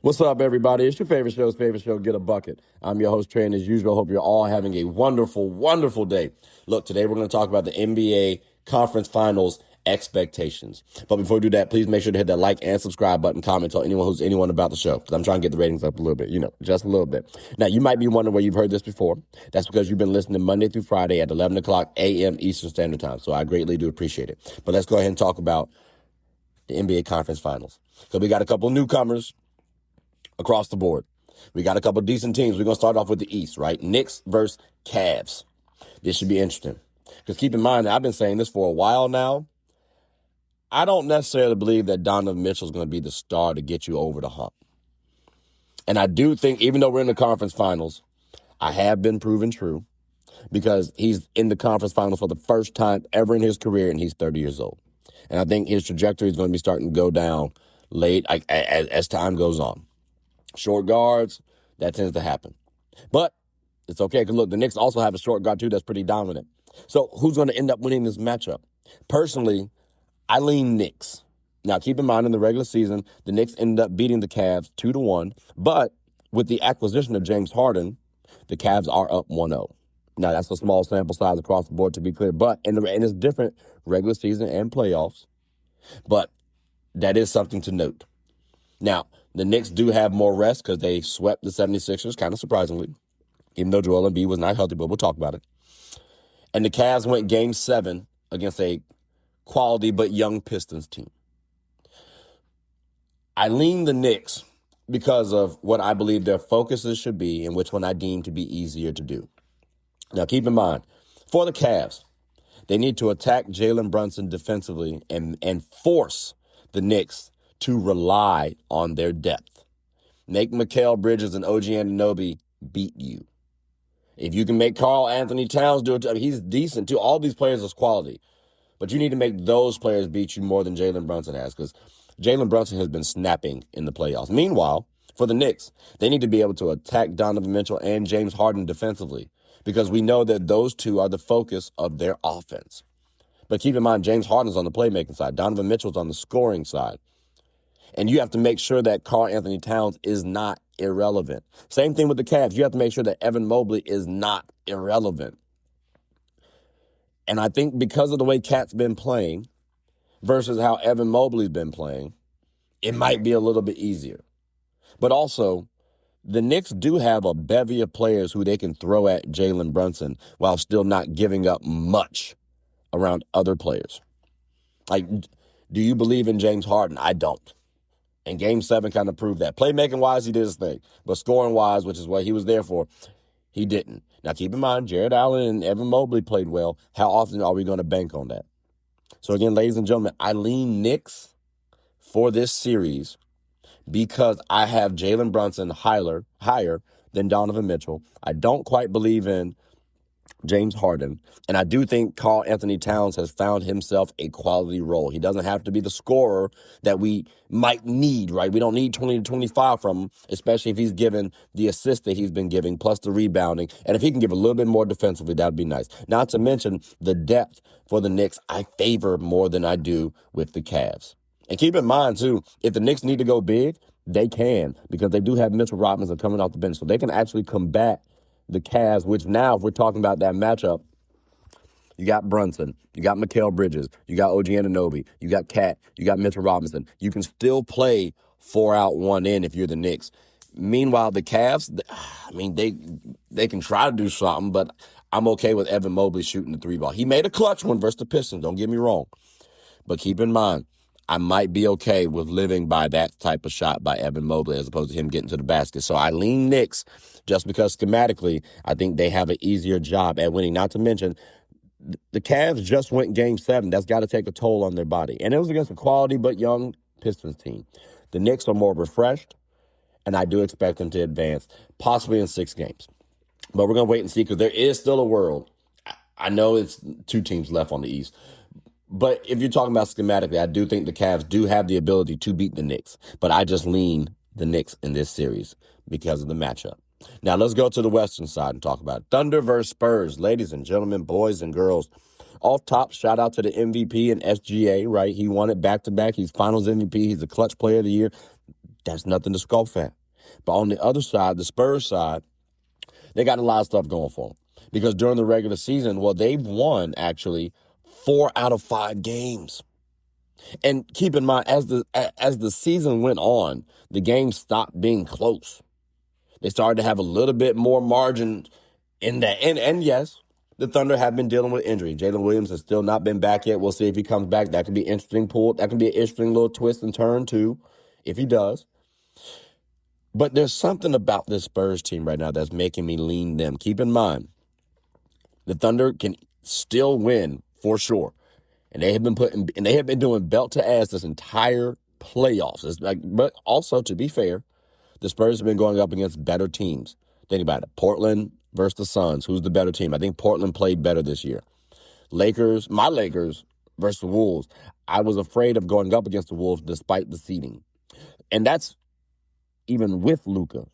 What's up, everybody? It's your favorite show, Get a Bucket. I'm your host, Trey, and as usual, hope you're all having a wonderful, wonderful day. Look, today we're going to talk about the NBA Conference Finals expectations. But before we do that, please make sure to hit that like and subscribe button, comment, tell anyone about the show, because I'm trying to get the ratings up a little bit, just a little bit. Now, you might be wondering where you've heard this before. That's because you've been listening Monday through Friday at 11 o'clock a.m. Eastern Standard Time, so I greatly do appreciate it. But let's go ahead and talk about the NBA Conference Finals. So we got a couple newcomers across the board. We got a couple decent teams. We're going to start off with the East, right? Knicks versus Cavs. This should be interesting. Because keep in mind, I've been saying this for a while now. I don't necessarily believe that Donovan Mitchell is going to be the star to get you over the hump. And I do think, even though we're in the conference finals, I have been proven true because he's in the conference finals for the first time ever in his career, and he's 30 years old. And I think his trajectory is going to be starting to go down late as time goes on. Short guards, that tends to happen. But it's okay because, look, the Knicks also have a short guard, too, that's pretty dominant. So who's going to end up winning this matchup? Personally, I lean Knicks. Now, keep in mind, in the regular season, the Knicks ended up beating the Cavs 2-1. But with the acquisition of James Harden, the Cavs are up 1-0. Now, that's a small sample size across the board, to be clear. But and it's different regular season and playoffs. But that is something to note. Now, the Knicks do have more rest because they swept the 76ers, kind of surprisingly, even though Joel Embiid was not healthy, but we'll talk about it. And the Cavs went Game 7 against a quality but young Pistons team. I lean the Knicks because of what I believe their focuses should be and which one I deem to be easier to do. Now, keep in mind, for the Cavs, they need to attack Jalen Brunson defensively and force the Knicks to rely on their depth. Make Mikal Bridges and OG Anunoby beat you. If you can make Karl-Anthony Towns do it, he's decent too. All these players is quality. But you need to make those players beat you more than Jalen Brunson has, because Jalen Brunson has been snapping in the playoffs. Meanwhile, for the Knicks, they need to be able to attack Donovan Mitchell and James Harden defensively, because we know that those two are the focus of their offense. But keep in mind, James Harden's on the playmaking side. Donovan Mitchell's on the scoring side. And you have to make sure that Karl-Anthony Towns is not irrelevant. Same thing with the Cavs. You have to make sure that Evan Mobley is not irrelevant. And I think because of the way Cat's been playing versus how Evan Mobley's been playing, it might be a little bit easier. But also, the Knicks do have a bevy of players who they can throw at Jalen Brunson while still not giving up much around other players. Like, do you believe in James Harden? I don't. And Game 7 kind of proved that. Playmaking-wise, he did his thing. But scoring-wise, which is what he was there for, he didn't. Now, keep in mind, Jared Allen and Evan Mobley played well. How often are we going to bank on that? So, again, ladies and gentlemen, I lean Knicks for this series because I have Jalen Brunson higher than Donovan Mitchell. I don't quite believe in James Harden. And I do think Karl-Anthony Towns has found himself a quality role. He doesn't have to be the scorer that we might need, right? We don't need 20 to 25 from him, especially if he's given the assist that he's been giving, plus the rebounding. And if he can give a little bit more defensively, that would be nice. Not to mention the depth for the Knicks I favor more than I do with the Cavs. And keep in mind, too, if the Knicks need to go big, they can, because they do have Mitchell Robinson coming off the bench. So they can actually combat the Cavs, which now, if we're talking about that matchup, you got Brunson, you got Mikal Bridges, you got OG Anunoby, you got Cat, you got Mitchell Robinson. You can still play 4 out, 1 in if you're the Knicks. Meanwhile, the Cavs, they can try to do something, but I'm okay with Evan Mobley shooting the 3 ball. He made a clutch one versus the Pistons, don't get me wrong. But keep in mind, I might be okay with living by that type of shot by Evan Mobley as opposed to him getting to the basket. So I lean Knicks just because schematically I think they have an easier job at winning. Not to mention, the Cavs just went Game 7. That's got to take a toll on their body. And it was against a quality but young Pistons team. The Knicks are more refreshed, and I do expect them to advance, possibly in 6 games. But we're going to wait and see because there is still a world. I know it's 2 teams left on the East. But if you're talking about schematically, I do think the Cavs do have the ability to beat the Knicks. But I just lean the Knicks in this series because of the matchup. Now, let's go to the Western side and talk about it. Thunder versus Spurs. Ladies and gentlemen, boys and girls. Off top, shout out to the MVP and SGA, right? He won it back-to-back. He's finals MVP. He's a clutch player of the year. That's nothing to scoff at. But on the other side, the Spurs side, they got a lot of stuff going for them. Because during the regular season, well, they've won, actually, 4 out of 5 games. And keep in mind, as the season went on, the games stopped being close. They started to have a little bit more margin in that. And yes, the Thunder have been dealing with injury. Jalen Williams has still not been back yet. We'll see if he comes back. That could be interesting pull. That could be an interesting little twist and turn, too, if he does. But there's something about this Spurs team right now that's making me lean them. Keep in mind, the Thunder can still win for sure. And they have been doing belt to ass this entire playoffs. But also, to be fair, the Spurs have been going up against better teams. Think about it. Portland versus the Suns. Who's the better team? I think Portland played better this year. My Lakers versus the Wolves. I was afraid of going up against the Wolves despite the seeding. And that's even with Luka.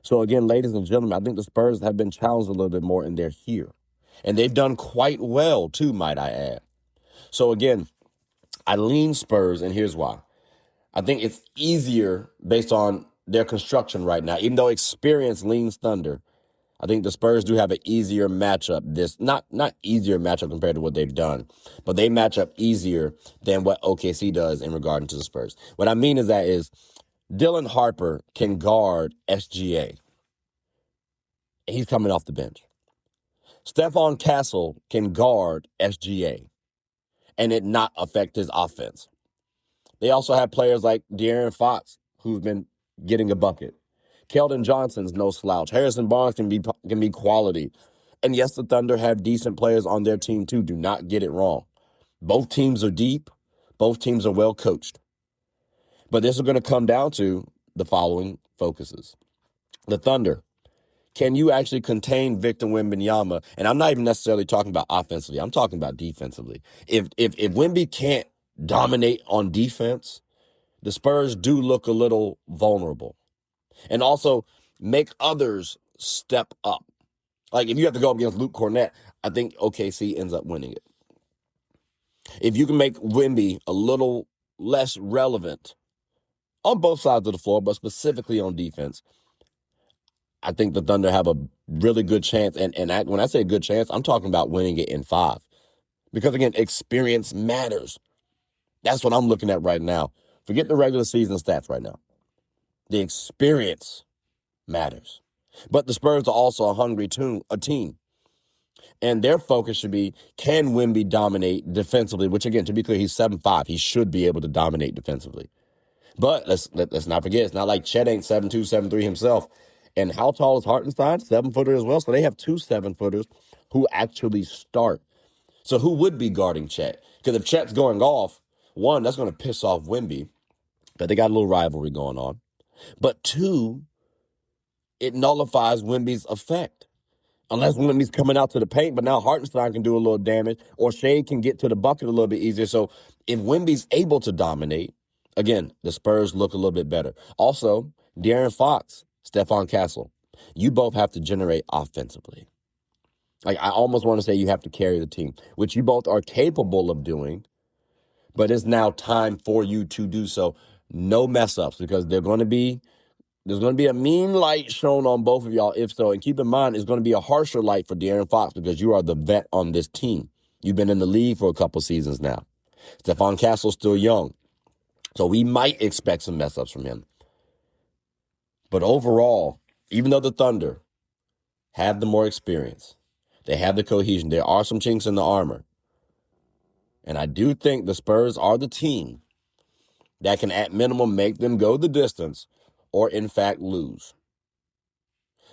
So again, ladies and gentlemen, I think the Spurs have been challenged a little bit more, and they're here. And they've done quite well, too, might I add. So again, I lean Spurs, and here's why. I think it's easier based on their construction right now. Even though experience leans Thunder, I think the Spurs do have an easier matchup. Not easier matchup compared to what they've done, but they match up easier than what OKC does in regard to the Spurs. What I mean is Dylan Harper can guard SGA. He's coming off the bench. Stephon Castle can guard SGA and it not affect his offense. They also have players like De'Aaron Fox, who's been getting a bucket. Keldon Johnson's no slouch. Harrison Barnes can be quality. And yes, the Thunder have decent players on their team too. Do not get it wrong. Both teams are deep. Both teams are well coached. But this is going to come down to the following focuses. The Thunder. Can you actually contain Victor Wembanyama? And I'm not even necessarily talking about offensively. I'm talking about defensively. If Wemby can't dominate on defense, the Spurs do look a little vulnerable. And also make others step up. Like if you have to go up against Luke Cornett, I think OKC ends up winning it. If you can make Wemby a little less relevant on both sides of the floor, but specifically on defense, I think the Thunder have a really good chance. And when I say good chance, I'm talking about winning it in 5. Because, again, experience matters. That's what I'm looking at right now. Forget the regular season stats right now. The experience matters. But the Spurs are also a hungry team. And their focus should be, can Wemby dominate defensively? Which, again, to be clear, he's 7'5". He should be able to dominate defensively. But let's not forget, it's not like Chet ain't 7'2", 7'3" himself. And how tall is Hartenstein? 7-footer as well. So they have 2 7-footers who actually start. So who would be guarding Chet? Because if Chet's going off, 1, that's going to piss off Wemby. But they got a little rivalry going on. But 2, it nullifies Wemby's effect. Unless Wemby's coming out to the paint, but now Hartenstein can do a little damage, or Shea can get to the bucket a little bit easier. So if Wemby's able to dominate, again, the Spurs look a little bit better. Also, De'Aaron Fox, Stephon Castle, you both have to generate offensively. Like, I almost want to say you have to carry the team, which you both are capable of doing, but it's now time for you to do so. No mess-ups, because there's going to be a mean light shown on both of y'all, if so. And keep in mind, it's going to be a harsher light for De'Aaron Fox because you are the vet on this team. You've been in the league for a couple seasons now. Stephon Castle's still young, so we might expect some mess-ups from him. But overall, even though the Thunder have the more experience, they have the cohesion, there are some chinks in the armor. And I do think the Spurs are the team that can, at minimum, make them go the distance or, in fact, lose.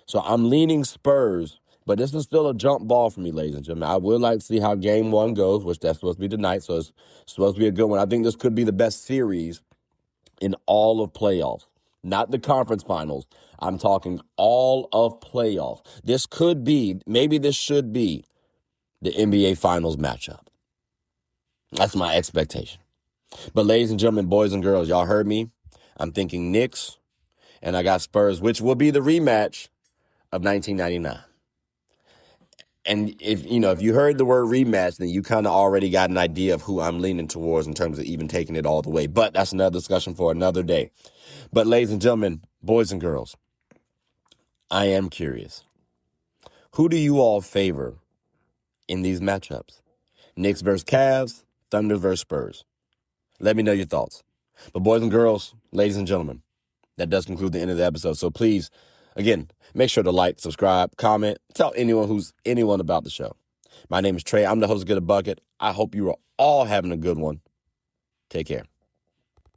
So I'm leaning Spurs, but this is still a jump ball for me, ladies and gentlemen. I would like to see how Game 1 goes, which that's supposed to be tonight, so it's supposed to be a good one. I think this could be the best series in all of playoffs. Not the conference finals. I'm talking all of playoffs. Maybe this should be the NBA Finals matchup. That's my expectation. But ladies and gentlemen, boys and girls, y'all heard me. I'm thinking Knicks, and I got Spurs, which will be the rematch of 1999. And if you heard the word rematch, then you kind of already got an idea of who I'm leaning towards in terms of even taking it all the way. But that's another discussion for another day. But ladies and gentlemen, boys and girls, I am curious. Who do you all favor in these matchups? Knicks versus Cavs, Thunder versus Spurs. Let me know your thoughts. But boys and girls, ladies and gentlemen, that does conclude the end of the episode. So please, again, make sure to like, subscribe, comment, tell anyone about the show. My name is Trey. I'm the host of Get a Bucket. I hope you are all having a good one. Take care.